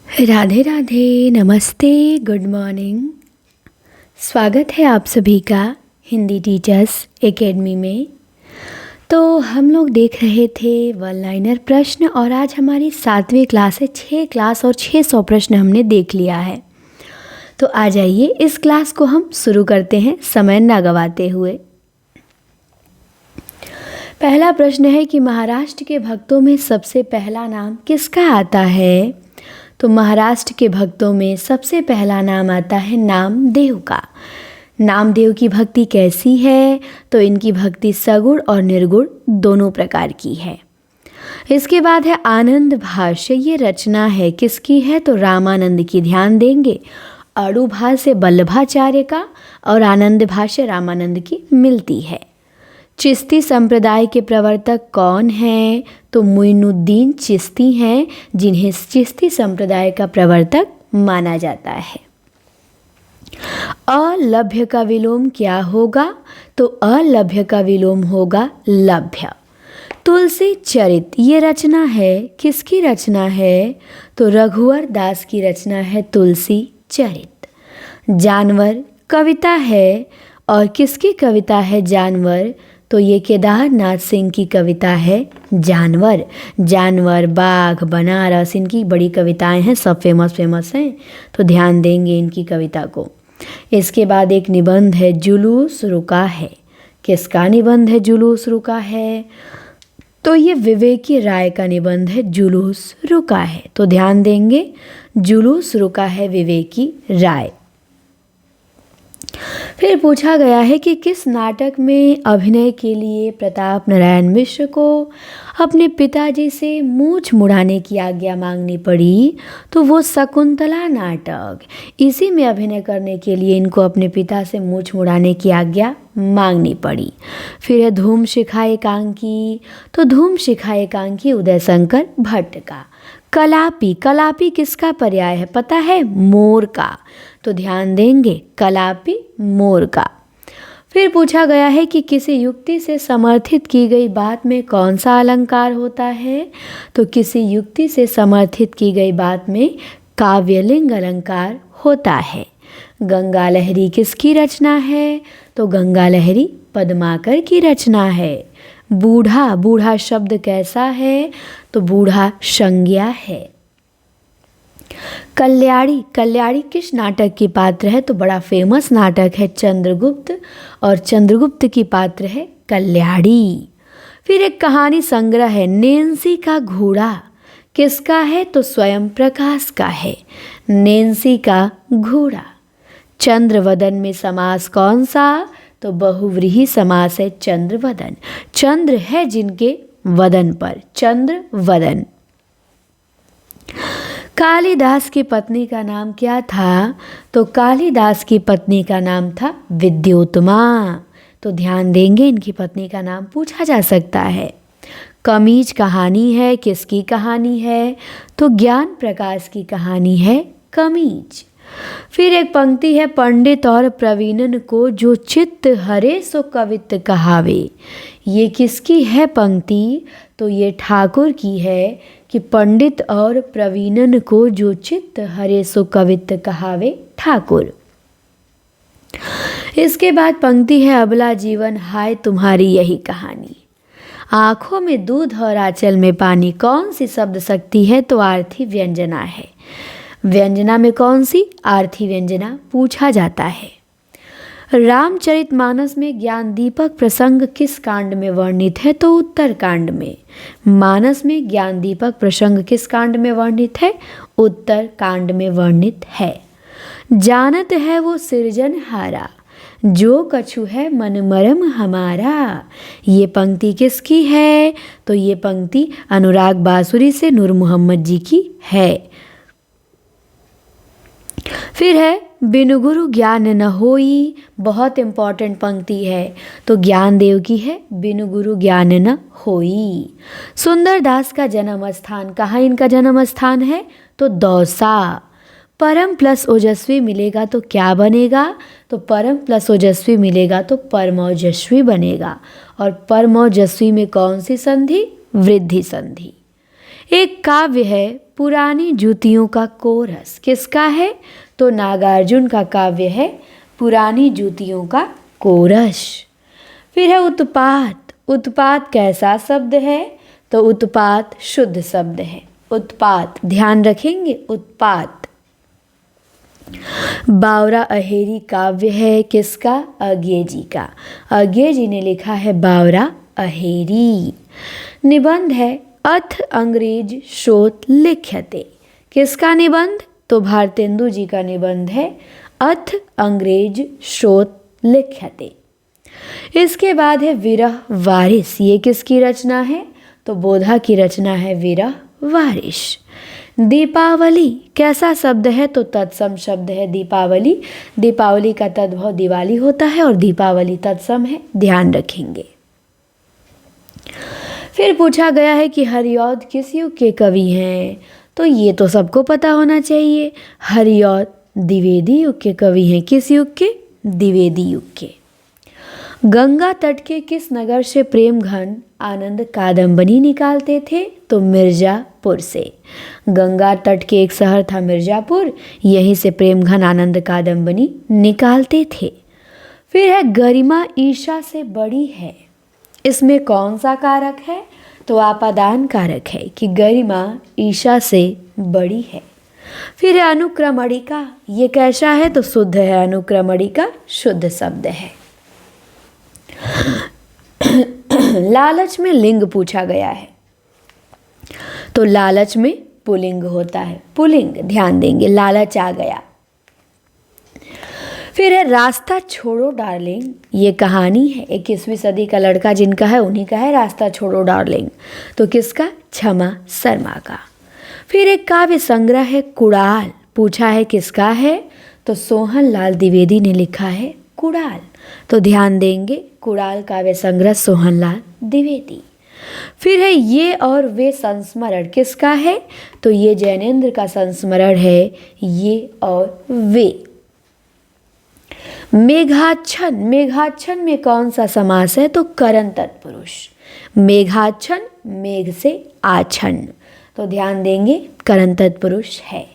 राधे राधे, नमस्ते, good morning. स्वागत है आप सभी का हिंदी टीचर्स एकेडमी में। तो हम लोग देख रहे थे वन लाइनर प्रश्न और आज हमारी 7वीं क्लास है। 6 क्लास और 600 प्रश्न हमने देख लिया है। तो आ जाइए इस क्लास को हम शुरू करते हैं समय ना गवाते हुए। पहला प्रश्न है कि महाराष्ट्र के भक्तों में सबसे पहला नाम किसका आता है? तो महाराष्ट्र के भक्तों में सबसे पहला नाम आता है नामदेव का। नामदेव की भक्ति कैसी है? तो इनकी भक्ति सगुण और निर्गुण दोनों प्रकार की है। इसके बाद है आनंद भाष्य। ये रचना है किसकी है? तो रामानंद की। ध्यान देंगे, अड़ुभाष्य वल्लभाचार्य का और आनंद भाष्य रामानंद की मिलती है। चिश्ती संप्रदाय के प्रवर्तक कौन हैं? तो मोइनुद्दीन चिश्ती हैं, जिन्हें चिश्ती संप्रदाय का प्रवर्तक माना जाता है। अलभ्य का विलोम क्या होगा? तो अलभ्य का विलोम होगा लभ्य। तुलसी चरित ये रचना है किसकी रचना है? तो रघुवर दास की रचना है तुलसी चरित। जानवर कविता है और किसकी कविता है जानवर? तो ये केदारनाथ सिंह की कविता है जानवर। जानवर, बाघ, बनारस, इनकी बड़ी कविताएं हैं, सब फेमस हैं, तो ध्यान देंगे इनकी कविता को। इसके बाद एक निबंध है जुलूस रुका है। किसका निबंध है जुलूस रुका है? तो ये विवेकी राय का निबंध है जुलूस रुका है, तो ध्यान देंगे जुलूस रुका है विवेकी राय। फिर पूछा गया है कि किस नाटक में अभिनय के लिए प्रताप नारायण मिश्र को अपने पिताजी से मूछ मुड़ाने की आज्ञा मांगनी पड़ी? तो वो शकुंतला नाटक। इसी में अभिनय करने के लिए इनको अपने पिता से मूछ मुड़ाने की आज्ञा मांगनी पड़ी। फिर है धूम शिखा एकांकी। तो धूम शिखा एकांकी उदय शंकर भट्ट का। कलापी, कलापी किसका पर्याय है? पता है? मोर का। तो ध्यान देंगे कलापी मोर का। फिर पूछा गया है कि किसी युक्ति से समर्थित की गई बात में कौन सा अलंकार होता है? तो किसी युक्ति से समर्थित की गई बात में काव्यलिंग अलंकार होता है। गंगा लहरी किसकी रचना है? तो गंगा लहरी पद्माकर की रचना है। बूढ़ा, बूढ़ा शब्द कैसा है? तो बूढ़ा संज्ञा है। कल्याणी, कल्याणी किस नाटक की पात्र है? तो बड़ा फेमस नाटक है चंद्रगुप्त, और चंद्रगुप्त की पात्र है कल्याणी। फिर एक कहानी संग्रह है नैन्सी का घोड़ा। किसका है? तो स्वयं प्रकाश का है। नैन्सी का घोड़ा। चंद्रवदन में समास कौन सा? तो बहुव्रीहि समास है चंद्रवदन। चंद्र है जिनके वदन पर, चंद्रवदन। कालिदास की पत्नी का नाम क्या था? तो कालिदास की पत्नी का नाम था विद्योत्तमा। तो ध्यान देंगे इनकी पत्नी का नाम पूछा जा सकता है। कमीज कहानी है, किसकी कहानी है? तो ज्ञान प्रकाश की कहानी है कमीज। फिर एक पंक्ति है पंडित और प्रवीणन को जो चित्त हरे सो कवित कहावे। ये किसकी है पंक्ति? तो ये ठाकुर की है कि पंडित और प्रवीणन को जो चित्त हरे सो कवित कहावे ठाकुर। इसके बाद पंक्ति है अबला जीवन हाय तुम्हारी यही कहानी। आँखों में दूध और आंचल में पानी कौन सी शब्द शक्ति है? तो आर्थी व्यंजना है। व्यंजना में कौन सी? आर्थी व्यंजना पूछा जाता है। रामचरितमानस में ज्ञान दीपक प्रसंग किस कांड में वर्णित है? तो उत्तर कांड में। मानस में ज्ञान दीपक प्रसंग किस कांड में वर्णित है? उत्तर कांड में वर्णित है। जानत है वो सृजनहारा जो कछु है मन मरम हमारा। ये पंक्ति किसकी है? तो ये पंक्ति अनुराग बांसुरी से नूर मोहम्मद जी की है। फिर है बिनु गुरु ज्ञान न होई। बहुत इंपॉर्टेंट पंक्ति है, तो ज्ञानदेव की है बिनु गुरु ज्ञान न होई। सुंदरदास का जन्म स्थान कहाँ इनका जन्म स्थान है? तो दौसा। परम प्लस ओजस्वी मिलेगा तो क्या बनेगा? तो परम प्लस ओजस्वी मिलेगा तो परमोजस्वी बनेगा। और परमोजस्वी में कौन सी संधि? वृद्धि संधि। एक काव्य है पुरानी जूतियों का कोरस। किसका है? तो नागार्जुन का काव्य है पुरानी जूतियों का कोरस। फिर है उत्पात। उत्पात कैसा शब्द है? तो उत्पात शुद्ध शब्द है। उत्पात ध्यान रखेंगे, उत्पात। बावरा अहेरी काव्य है किसका? अज्ञे जी का। अज्ञे जी ने लिखा है बावरा अहेरी। निबंध है अथ अंग्रेज शोध लिख्यते। किसका निबंध? तो भारतेंदु जी का निबंध है अथ अंग्रेज शोध लिख्यते। इसके बाद है विरह वारिस। ये किसकी रचना है? तो बोधा की रचना है विरह वारिस। दीपावली कैसा शब्द है? तो तत्सम शब्द है दीपावली। दीपावली का तद्भव दिवाली होता है और दीपावली तत्सम है, ध्यान रखेंगे। फिर पूछा गया है कि हरिऔध किस युग के कवि हैं? तो ये तो सबको पता होना चाहिए। हरिऔध द्विवेदी युग के कवि हैं। किस युग के? द्विवेदी युग के। गंगा तट के किस नगर से प्रेम घन आनंद कादम्बनी निकालते थे? तो मिर्जापुर से। गंगा तट के एक शहर था मिर्जापुर, यहीं से प्रेम घन आनंद कादम्बनी निकालते थे। फिर है गरिमा ईर्षा से बड़ी है। इसमें कौन सा कारक है? तो आपादान कारक है कि गरिमा ईर्षा से बड़ी है। फिर है अनुक्रमणिका। ये कैसा है? तो शुद्ध है। अनुक्रमणिका शुद्ध शब्द है। लालच में लिंग पूछा गया है, तो लालच में पुल्लिंग होता है। पुल्लिंग ध्यान देंगे, लालच आ गया। फिर है रास्ता छोड़ो डार्लिंग। ये कहानी है 21वीं सदी का लड़का जिनका है उन्हीं का है रास्ता छोड़ो डार्लिंग। तो किसका? क्षमा शर्मा का। फिर एक काव्य संग्रह है कुड़ाल। पूछा है किसका है? तो सोहन लाल द्विवेदी ने लिखा है कुड़ाल। तो ध्यान देंगे, कुड़ाल काव्य संग्रह सोहन लाल द्विवेदी। फिर है ये और वे संस्मरण। किसका है? तो ये जैनेन्द्र का संस्मरण है ये और वे। मेघाच्छन। मेघाच्छन में कौन सा समास है? तो करन तत्पुरुष। मेघाच्छन मेघ से आच्छन्न, तो ध्यान देंगे करन तत्पुरुष है।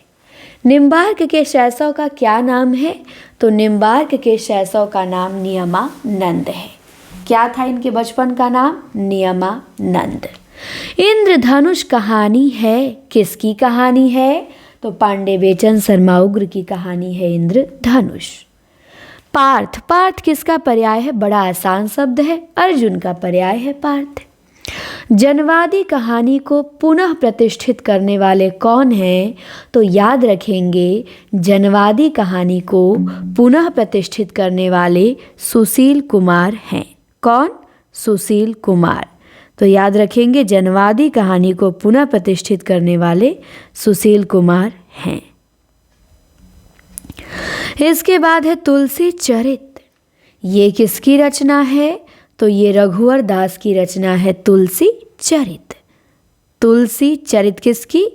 निम्बार्क के शैशव का क्या नाम है? तो निम्बार्क के शैशव का नाम नियमानंद है। क्या था इनके बचपन का नाम? नियमानंद। इंद्रधनुष कहानी है किसकी कहानी है? तो पांडे बेचन शर्मा उग्र की कहानी है इंद्रधनुष। पार्थ। पार्थ किसका पर्याय है? बड़ा आसान शब्द है, अर्जुन का पर्याय है पार्थ। जनवादी कहानी को पुनः प्रतिष्ठित करने वाले कौन हैं? तो याद रखेंगे जनवादी कहानी को पुनः प्रतिष्ठित करने वाले सुशील कुमार हैं। कौन? सुशील कुमार। तो याद रखेंगे जनवादी कहानी को पुनः प्रतिष्ठित करने वाले सुशील कुमार हैं। इसके बाद है तुलसी चरित। ये किसकी रचना है? तो ये रघुवर दास की रचना है तुलसी चरित। तुलसी चरित किसकी?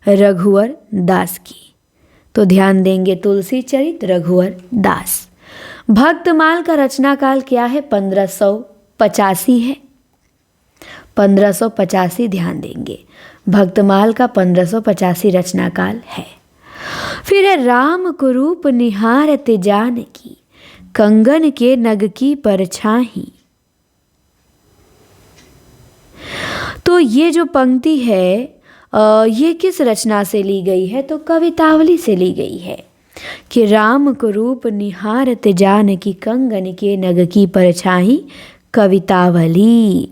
रघुवर दास की। तो ध्यान देंगे तुलसी चरित रघुवर दास। भक्तमाल का रचना काल क्या है? 1585 है। 1585 ध्यान देंगे, भक्तमाल का 1585 रचना काल है। फिर है राम कुरूप निहारत जानकी कंगन के नग की परछाही। तो ये जो पंक्ति है ये किस रचना से ली गई है? तो कवितावली से ली गई है कि राम को रूप निहारत जानकी कंगन के नग की परछाई, कवितावली।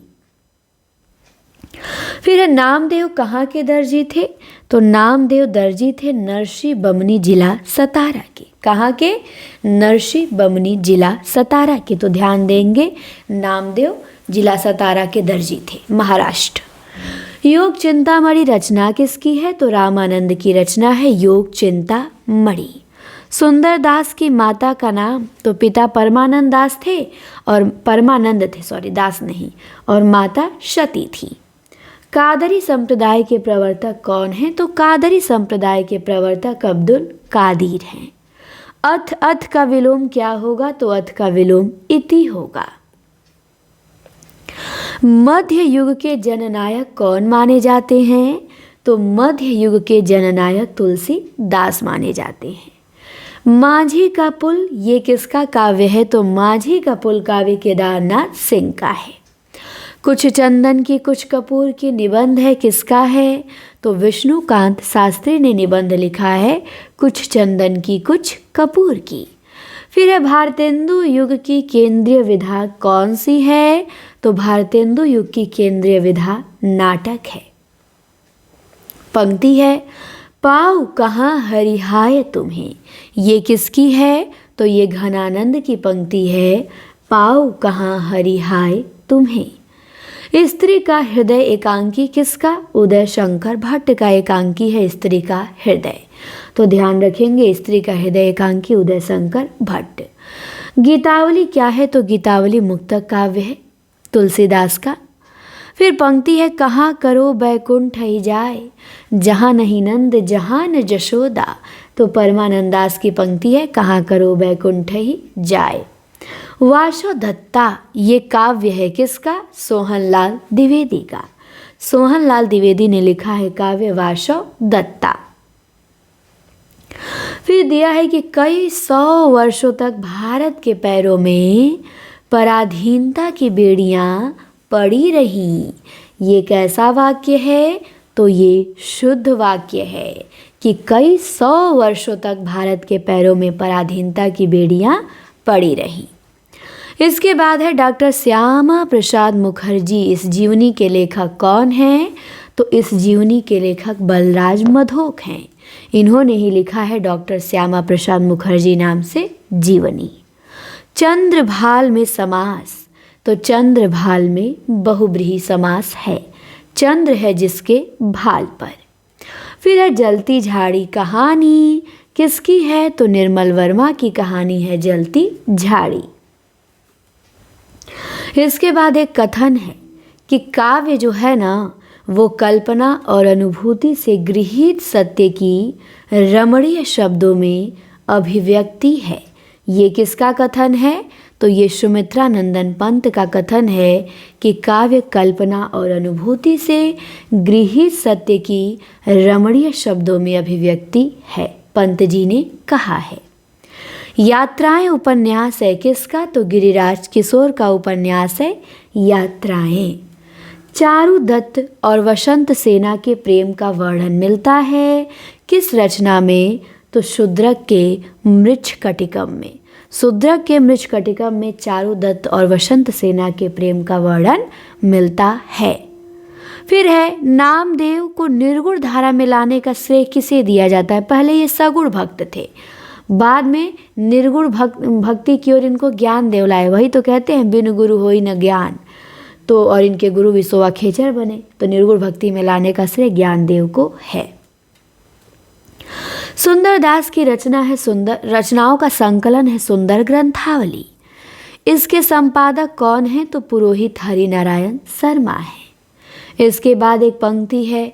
फिर नामदेव कहाँ के दर्जी थे? तो नामदेव दर्जी थे नरसी बमनी जिला सतारा के। कहाँ के? नरसी बमनी जिला सतारा के। तो ध्यान देंगे नामदेव जिला सतारा के दर्जी थे, महाराष्ट्र। योग चिंतामणि रचना किसकी है? तो रामानंद की रचना है योग चिंतामणि। सुंदर दास की माता का नाम? तो पिता परमानंद दास थे और परमानंद थे, सॉरी दास नहीं, और माता सती थी। कादरी संप्रदाय के प्रवर्तक कौन हैं? तो कादरी संप्रदाय के प्रवर्तक अब्दुल कादिर हैं। अथ, अथ का विलोम क्या होगा? तो अथ का विलोम इति होगा। मध्य युग के जननायक कौन माने जाते हैं? तो मध्य युग के जननायक तुलसीदास माने जाते हैं। माझी का पुल ये किसका काव्य है? तो माझी का पुल काव्य केदारनाथ सिंह का है। कुछ चंदन की कुछ कपूर की निबंध है, किसका है? तो विष्णुकांत शास्त्री ने निबंध लिखा है, कुछ चंदन की कुछ कपूर की। फिर है भारतेंदु युग की केंद्रीय विधा कौन सी है? तो भारतेंदु युग की केंद्रीय विधा नाटक है। पंक्ति है, पाऊ कहाँ हरिहाय तुम्हें, ये किसकी है? तो ये घनानंद की पंक्ति है, पाऊ कहाँ हरिहाय तुम्हें। स्त्री का हृदय एकांकी किसका? उदय शंकर भट्ट का एकांकी है स्त्री का हृदय। तो ध्यान रखेंगे, स्त्री का हृदय एकांकी उदय शंकर भट्ट। गीतावली क्या है? तो गीतावली मुक्तक काव्य है तुलसीदास का। फिर पंक्ति है, कहाँ करो बैकुंठ ही जाए, जहाँ नहीं नंद जहाँ न जशोदा। तो परमानंदास की पंक्ति है, कहाँ करो बैकुंठ ही जाए। वासो दत्ता ये काव्य है किसका? सोहनलाल द्विवेदी का। सोहनलाल द्विवेदी ने लिखा है काव्य वासो दत्ता। फिर दिया है कि कई 100 वर्षों तक भारत के पैरों में पराधीनता की बेड़ियां पड़ी रही। ये कैसा वाक्य है? तो ये शुद्ध वाक्य है कि कई 100 वर्षों तक भारत के पैरों में पराधीनता की बेड़ियां पड़ी रही। इसके बाद है डॉक्टर श्यामा प्रसाद मुखर्जी। इस जीवनी के लेखक कौन हैं? तो इस जीवनी के लेखक बलराज मधोक हैं। इन्होंने ही लिखा है डॉक्टर श्यामा प्रसाद मुखर्जी नाम से जीवनी। चंद्रभाल में समास, तो चंद्रभाल में बहुब्रीहि समास है, चंद्र है जिसके भाल पर। फिर है जलती झाड़ी कहानी, किसकी है? तो निर्मल वर्मा की कहानी है जलती झाड़ी। इसके बाद एक कथन है कि काव्य जो है ना वो कल्पना और अनुभूति से गृहीत सत्य की रमणीय शब्दों में अभिव्यक्ति है। ये किसका कथन है? तो ये सुमित्रा नंदन पंत का कथन है कि काव्य कल्पना और अनुभूति से गृहीत सत्य की रमणीय शब्दों में अभिव्यक्ति है, पंत जी ने कहा है। यात्राएं उपन्यास है किसका? तो गिरिराज किशोर का उपन्यास है यात्राएं। चारु दत्त और वसंत सेना के प्रेम का वर्णन मिलता है किस रचना में? तो शूद्रक के मृच्छकटिकम में। शूद्रक के मृच्छकटिकम में चारु दत्त और वसंत सेना के प्रेम का वर्णन मिलता है। फिर है नामदेव को निर्गुण धारा में लाने का श्रेय किसे दिया जाता है? पहले ये सगुण भक्त थे, बाद में निर्गुण भक्ति की ओर इनको ज्ञान देव लाए। वही तो कहते हैं बिन गुरु होई न ज्ञान। तो और इनके गुरु विसोवा खेचर बने, तो निर्गुण भक्ति में लाने का श्रेय ज्ञान देव को है। सुंदरदास की रचना है सुंदर, रचनाओं का संकलन है सुंदर ग्रंथावली। इसके संपादक कौन है? तो पुरोहित हरिनारायण शर्मा है। इसके बाद एक पंक्ति है,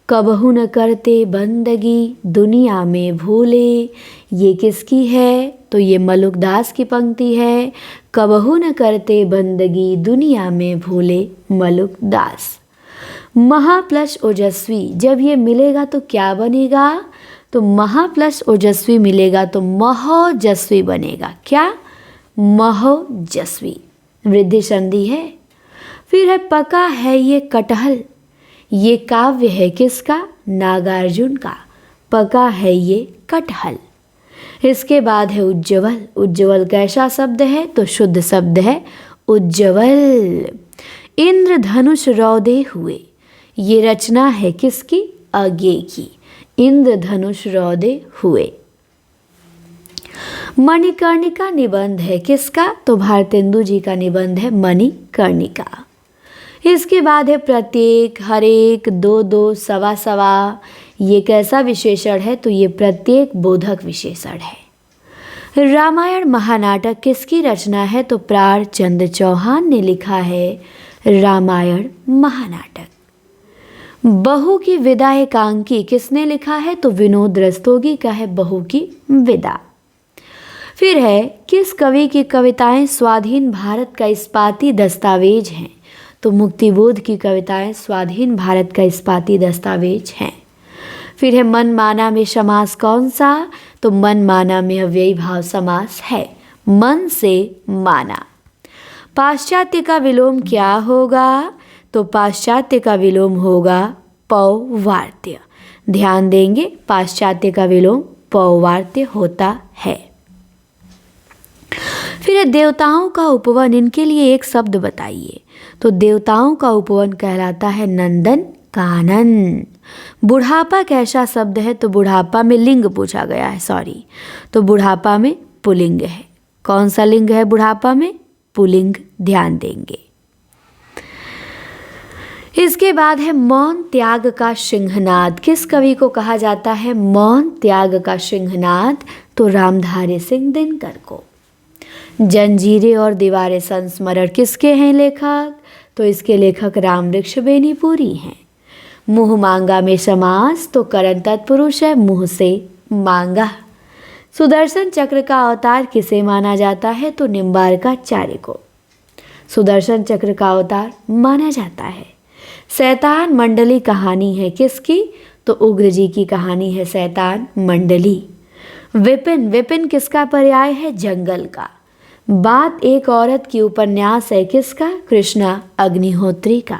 कबहू न करते बंदगी दुनिया में भूले। ये किसकी है? तो ये मलुकदास की पंक्ति है, कबहू न करते बंदगी दुनिया में भूले, मलुकदास। महा प्लस ओजस्वी जब ये मिलेगा तो क्या बनेगा? तो महा प्लस ओजस्वी मिलेगा तो महोजस्वी बनेगा। क्या? महोजस्वी, वृद्धि संधि है। फिर है पका है ये कटहल, ये काव्य है किसका? नागार्जुन का। पका है ये कटहल। इसके बाद है उज्ज्वल। उज्ज्वल कैसा शब्द है? तो शुद्ध शब्द है उज्ज्वल। इंद्रधनुष रौदे हुए, ये रचना है किसकी? अज्ञे की। इंद्रधनुष रौदे हुए। मणिकर्णिका निबंध है किसका? तो भारतेंदु जी का निबंध है मणिकर्णिका। इसके बाद है प्रत्येक, हरेक, दो दो, सवा सवा। ये कैसा विशेषण है? तो ये प्रत्येक बोधक विशेषण है। रामायण महानाटक किसकी रचना है? तो प्राणचंद चौहान ने लिखा है रामायण महानाटक। बहू की विदा एकांकी किसने लिखा है? तो विनोद रस्तोगी का है बहू की विदा। फिर है किस कवि की कविताएं स्वाधीन भारत का इस्पाती दस्तावेज हैं? तो मुक्तिबोध की कविताएं स्वाधीन भारत का इस्पाती दस्तावेज हैं। फिर है मन माना में समास कौन सा, तो मन माना में अव्ययी भाव समास है, मन से माना। पाश्चात्य का विलोम क्या होगा, तो पाश्चात्य का विलोम होगा पौवार्त्य। ध्यान देंगे, पाश्चात्य का विलोम पौवार्त्य होता है। फिर देवताओं का उपवन, इनके लिए एक शब्द बताइए, तो देवताओं का उपवन कहलाता है नंदन कानन। बुढ़ापा कैसा शब्द है, तो बुढ़ापा में लिंग पूछा गया है, सॉरी, तो बुढ़ापा में पुल्लिंग है। कौन सा लिंग है बुढ़ापा में, पुल्लिंग, ध्यान देंगे। इसके बाद है मौन त्याग का सिंहनाद, किस कवि को कहा जाता है मौन त्याग का सिंहनाद, तो रामधारी सिंह दिनकर को। जंजीरें और दीवारें संस्मरण किसके हैं लेखक, तो इसके लेखक रामवृक्ष बेनीपुरी हैं। मुँह मांगा में समास, तो करण तत्पुरुष है, मुँह से मांगा। सुदर्शन चक्र का अवतार किसे माना जाता है, तो निम्बार्काचार्य को सुदर्शन चक्र का अवतार माना जाता है। शैतान मंडली कहानी है किसकी, तो उग्र जी की कहानी है शैतान मंडली। विपिन, विपिन किसका पर्याय है, जंगल का। बात एक औरत की उपन्यास है किसका, कृष्णा अग्निहोत्री का।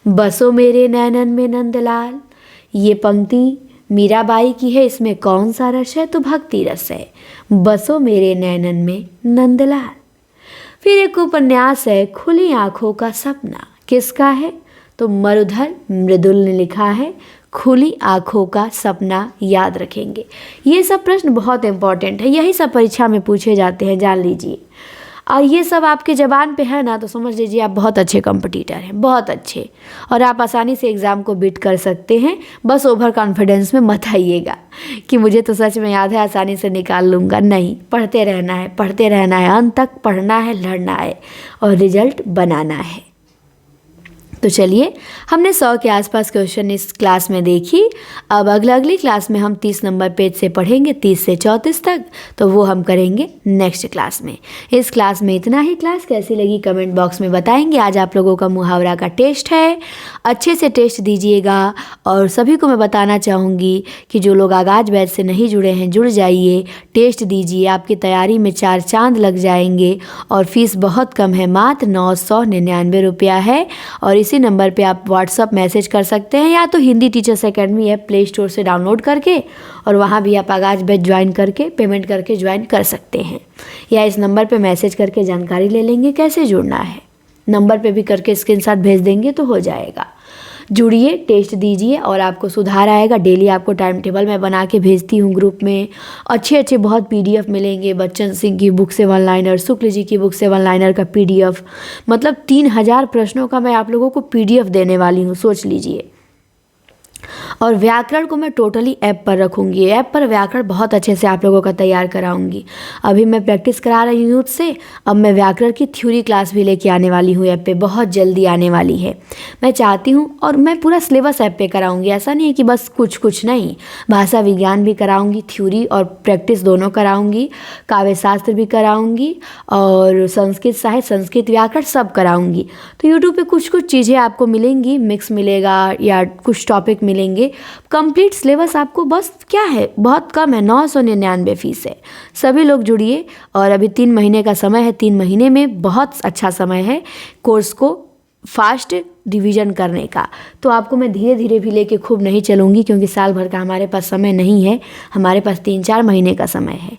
बसो मेरे नैनन में नंदलाल, ये पंक्ति मीराबाई की है, इसमें कौन सा रस है, तो भक्ति रस है, बसो मेरे नैनन में नंदलाल। फिर एक उपन्यास है खुली आँखों का सपना, किसका है, तो मरुधर मृदुल ने लिखा है खुली आँखों का सपना, याद रखेंगे। ये सब प्रश्न बहुत इंपॉर्टेंट है, यही सब परीक्षा में पूछे जाते हैं, जान लीजिए। और ये सब आपके ज़बान पे है ना, तो समझ लीजिए आप बहुत अच्छे कंपटीटर हैं, बहुत अच्छे, और आप आसानी से एग्ज़ाम को बीट कर सकते हैं। बस ओवर कॉन्फिडेंस में मत आइएगा कि मुझे तो सच में याद है, आसानी से निकाल लूँगा, नहीं, पढ़ते रहना है, पढ़ते रहना है, अंत तक पढ़ना है, लड़ना है और रिजल्ट बनाना है। तो चलिए, हमने 100 के आसपास क्वेश्चन इस क्लास में देखी। अब अगली क्लास में हम 30 नंबर पेज से पढ़ेंगे, 30 से 34 तक, तो वो हम करेंगे नेक्स्ट क्लास में। इस क्लास में इतना ही। क्लास कैसी लगी कमेंट बॉक्स में बताएंगे। आज आप लोगों का मुहावरा का टेस्ट है, अच्छे से टेस्ट दीजिएगा। और सभी को मैं बताना चाहूँगी कि जो लोग आगाज बैच से नहीं जुड़े हैं, जुड़ जाइए, टेस्ट दीजिए, आपकी तैयारी में 4 चांद लग जाएंगे। और फीस बहुत कम है, मात्र 999 रुपया है। और इसी नंबर पे आप व्हाट्सअप मैसेज कर सकते हैं, या तो Hindi teachers academy app play store से डाउनलोड करके, और वहाँ भी आप आगाज बैच ज्वाइन करके पेमेंट करके ज्वाइन कर सकते हैं। या इस नंबर पे मैसेज करके जानकारी ले लेंगे कैसे जुड़ना है, नंबर पे भी करके स्क्रीनशॉट भेज देंगे तो हो जाएगा। जुड़िए, टेस्ट दीजिए और आपको सुधार आएगा। डेली आपको टाइम टेबल मैं बना के भेजती हूँ ग्रुप में। अच्छे बहुत पीडीएफ मिलेंगे। बच्चन सिंह की बुक से 1 लाइनर, शुक्ल जी की बुक से 1 लाइनर का पीडीएफ, मतलब 3000 प्रश्नों का मैं आप लोगों को पीडीएफ देने वाली हूँ, सोच लीजिए। और व्याकरण को मैं टोटली ऐप पर रखूँगी, ऐप पर व्याकरण बहुत अच्छे से आप लोगों का तैयार कराऊँगी। अभी मैं प्रैक्टिस करा रही हूँ यूथ से, अब मैं व्याकरण की थ्योरी क्लास भी लेके आने वाली हूँ ऐप पे, बहुत जल्दी आने वाली है। मैं चाहती हूँ, और मैं पूरा सिलेबस ऐप पे कराऊँगी, ऐसा नहीं है कि बस कुछ नहीं, भाषा विज्ञान भी कराऊँगी, थ्योरी और प्रैक्टिस दोनों कराऊँगी, काव्य शास्त्र भी कराऊँगी, और संस्कृत साहित्य, संस्कृत व्याकरण सब कराऊँगी। तो यूट्यूब पे कुछ चीज़ें आपको मिलेंगी, मिक्स मिलेगा या कुछ टॉपिक मिलेंगे। कंप्लीट सिलेबस आपको बस क्या है, बहुत कम है, 999 फीस है। सभी लोग जुड़िए। और अभी 3 महीने का समय है, 3 महीने में बहुत अच्छा समय है कोर्स को फास्ट रिवीजन करने का। तो आपको मैं धीरे धीरे भी लेके खूब नहीं चलूँगी, क्योंकि साल भर का हमारे पास समय नहीं है, हमारे पास 3-4 महीने का समय है।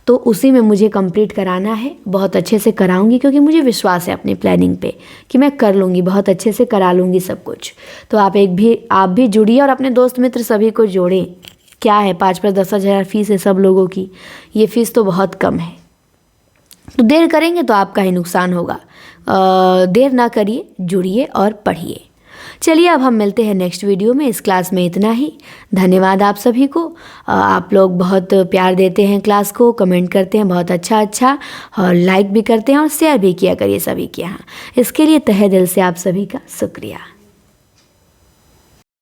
तो उसी में मुझे कंप्लीट कराना है, बहुत अच्छे से कराऊंगी, क्योंकि मुझे विश्वास है अपनी प्लानिंग पे कि मैं कर लूँगी, बहुत अच्छे से करा लूँगी सब कुछ। तो आप भी जुड़िए और अपने दोस्त मित्र सभी को जोड़ें। क्या है, 5-10 हज़ार फीस है सब लोगों की, ये फ़ीस तो बहुत कम है। तो देर करेंगे तो आपका ही नुकसान होगा। देर ना करिए, जुड़िए और पढ़िए। चलिए, अब हम मिलते हैं नेक्स्ट वीडियो में। इस क्लास में इतना ही। धन्यवाद आप सभी को। आप लोग बहुत प्यार देते हैं क्लास को, कमेंट करते हैं बहुत अच्छा, और लाइक भी करते हैं और शेयर भी किया करिए सभी के यहाँ। इसके लिए तहे दिल से आप सभी का शुक्रिया।